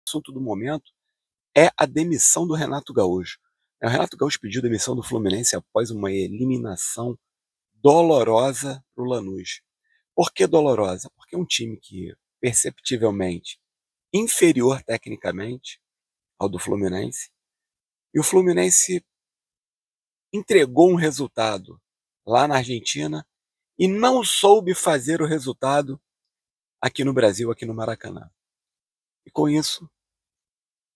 assunto do momento é a demissão do Renato Gaúcho. O Renato Gaúcho pediu demissão do Fluminense após uma eliminação dolorosa para o Lanús. Por que dolorosa? Porque é um time que, perceptivelmente, inferior tecnicamente ao do Fluminense, e o Fluminense entregou um resultado lá na Argentina e não soube fazer o resultado aqui no Brasil, aqui no Maracanã. E com isso,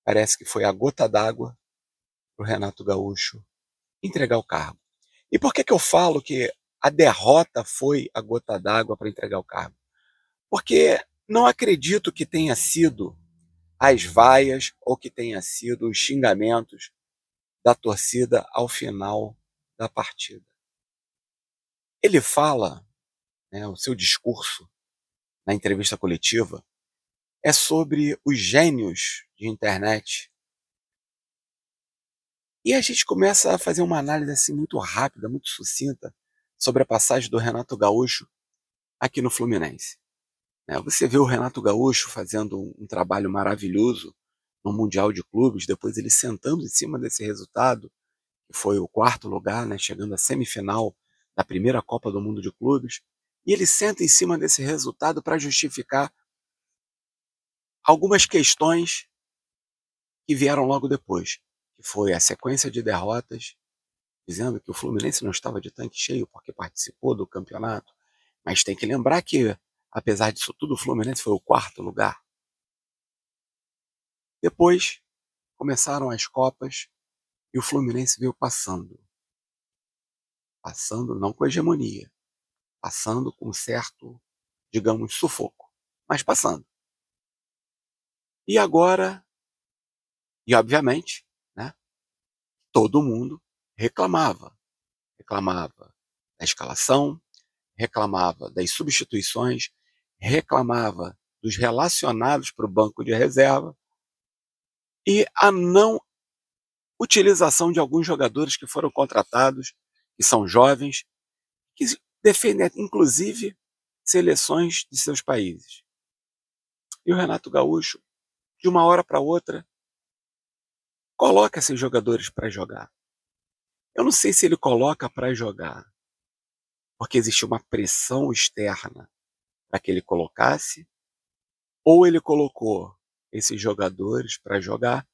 parece que foi a gota d'água para o Renato Gaúcho entregar o cargo. E por que eu falo que a derrota foi a gota d'água para entregar o cargo? Porque não acredito que tenha sido as vaias ou que tenha sido os xingamentos da torcida ao final da partida. Ele fala, o seu discurso na entrevista coletiva é sobre os gênios de internet. E a gente começa a fazer uma análise assim muito rápida, muito sucinta, sobre a passagem do Renato Gaúcho aqui no Fluminense. Você vê o Renato Gaúcho fazendo um trabalho maravilhoso no Mundial de Clubes, depois ele sentando em cima desse resultado, que foi o 4º lugar, chegando à semifinal da primeira Copa do Mundo de Clubes, e ele senta em cima desse resultado para justificar algumas questões que vieram logo depois, que foi a sequência de derrotas, dizendo que o Fluminense não estava de tanque cheio porque participou do campeonato, mas tem que lembrar que, apesar disso tudo, o Fluminense foi o 4º lugar. Depois começaram as Copas e o Fluminense veio passando. Passando não com hegemonia, passando com certo, digamos, sufoco, mas passando. E agora, e obviamente, todo mundo reclamava. Reclamava da escalação, reclamava das substituições, reclamava dos relacionados para o banco de reserva e a não utilização de alguns jogadores que foram contratados, que são jovens, que defendem inclusive seleções de seus países. E o Renato Gaúcho, de uma hora para outra, coloca esses jogadores para jogar. Eu não sei se ele coloca para jogar porque existia uma pressão externa para que ele colocasse, ou ele colocou esses jogadores para jogar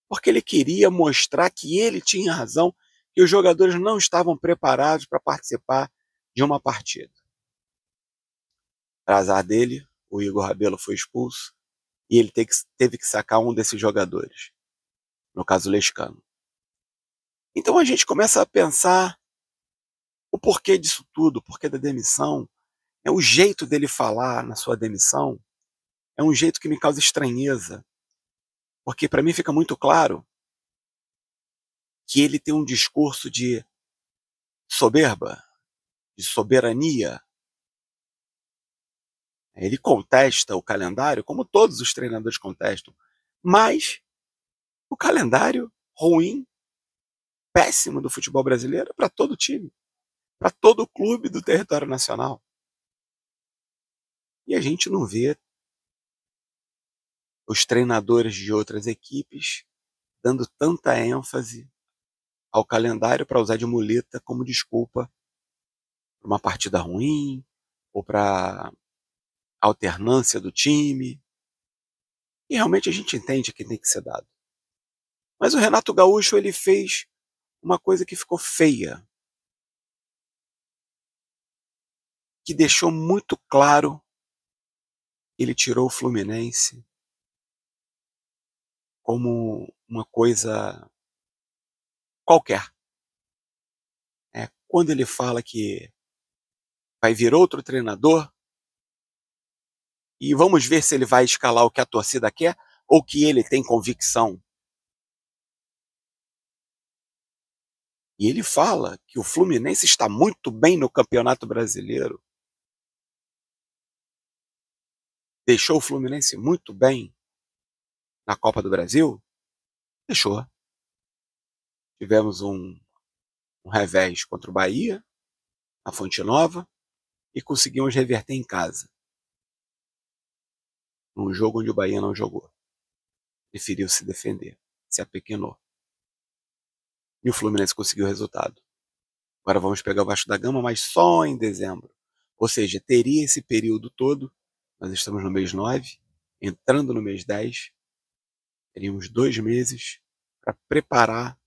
porque ele queria mostrar que ele tinha razão, que os jogadores não estavam preparados para participar de uma partida. Para azar dele, o Igor Rabelo foi expulso e ele teve que sacar um desses jogadores, no caso o Lescano. Então a gente começa a pensar o porquê disso tudo, o porquê da demissão. O jeito dele falar na sua demissão é um jeito que me causa estranheza, porque para mim fica muito claro que ele tem um discurso de soberba, de soberania. Ele contesta o calendário, como todos os treinadores contestam, mas o calendário ruim, péssimo do futebol brasileiro é para todo time, para todo clube do território nacional. E a gente não vê os treinadores de outras equipes dando tanta ênfase ao calendário para usar de muleta como desculpa para uma partida ruim ou para alternância do time. E realmente a gente entende que tem que ser dado. Mas o Renato Gaúcho ele fez uma coisa que ficou feia, que deixou muito claro que ele tirou o Fluminense como uma coisa qualquer. Quando ele fala que vai vir outro treinador e vamos ver se ele vai escalar o que a torcida quer ou que ele tem convicção. E ele fala que o Fluminense está muito bem no Campeonato Brasileiro. Deixou o Fluminense muito bem na Copa do Brasil? Deixou. Tivemos um revés contra o Bahia, na Fonte Nova, e conseguimos reverter em casa, num jogo onde o Bahia não jogou. preferiu se defender, se apequenou. E o Fluminense conseguiu o resultado. Agora vamos pegar o Vasco da Gama, mas só em dezembro. Ou seja, teria esse período todo, nós estamos no mês 9, entrando no mês 10, teríamos 2 meses para preparar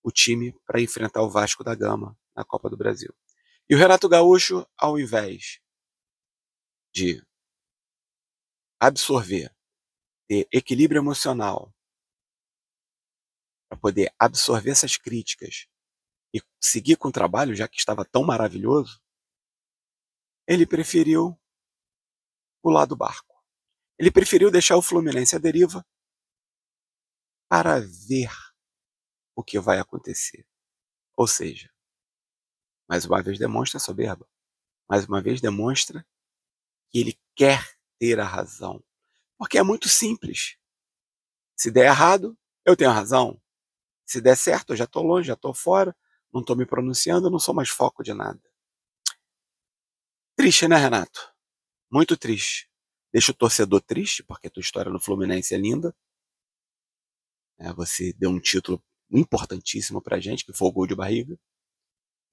o time para enfrentar o Vasco da Gama na Copa do Brasil. E o Renato Gaúcho, ao invés de absorver, ter equilíbrio emocional, para poder absorver essas críticas e seguir com o trabalho, já que estava tão maravilhoso, ele preferiu pular do barco. Ele preferiu deixar o Fluminense à deriva para ver o que vai acontecer. Ou seja, mais uma vez demonstra a soberba. Mais uma vez demonstra que ele quer ter a razão. Porque é muito simples. Se der errado, eu tenho a razão. Se der certo, eu já estou longe, já estou fora, não estou me pronunciando, não sou mais foco de nada. Triste, né, Renato? Muito triste. Deixa o torcedor triste, porque a tua história no Fluminense é linda. Você deu um título importantíssimo pra gente, que foi o gol de barriga.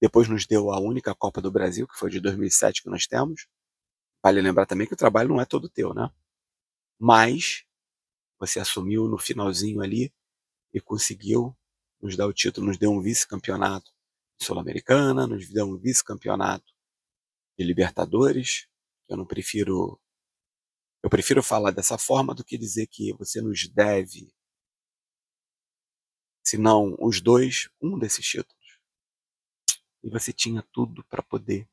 Depois nos deu a única Copa do Brasil, que foi de 2007 que nós temos. Vale lembrar também que o trabalho não é todo teu, né? Mas você assumiu no finalzinho ali e conseguiu nos dar o título, nos deu um vice-campeonato de Sul-Americana, nos deu um vice-campeonato de Libertadores. Eu prefiro falar dessa forma do que dizer que você nos deve, se não os dois, um desses títulos. E você tinha tudo para poder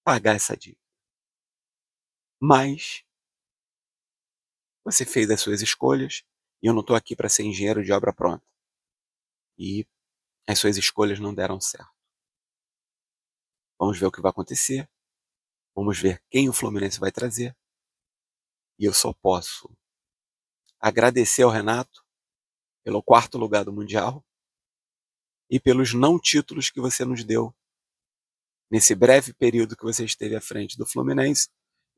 pagar essa dívida. Mas você fez as suas escolhas e eu não estou aqui para ser engenheiro de obra pronta. E as suas escolhas não deram certo. Vamos ver o que vai acontecer. Vamos ver quem o Fluminense vai trazer. E eu só posso agradecer ao Renato pelo 4º lugar do Mundial e pelos não títulos que você nos deu nesse breve período que você esteve à frente do Fluminense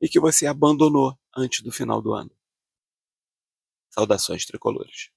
e que você abandonou antes do final do ano. Saudações tricolores.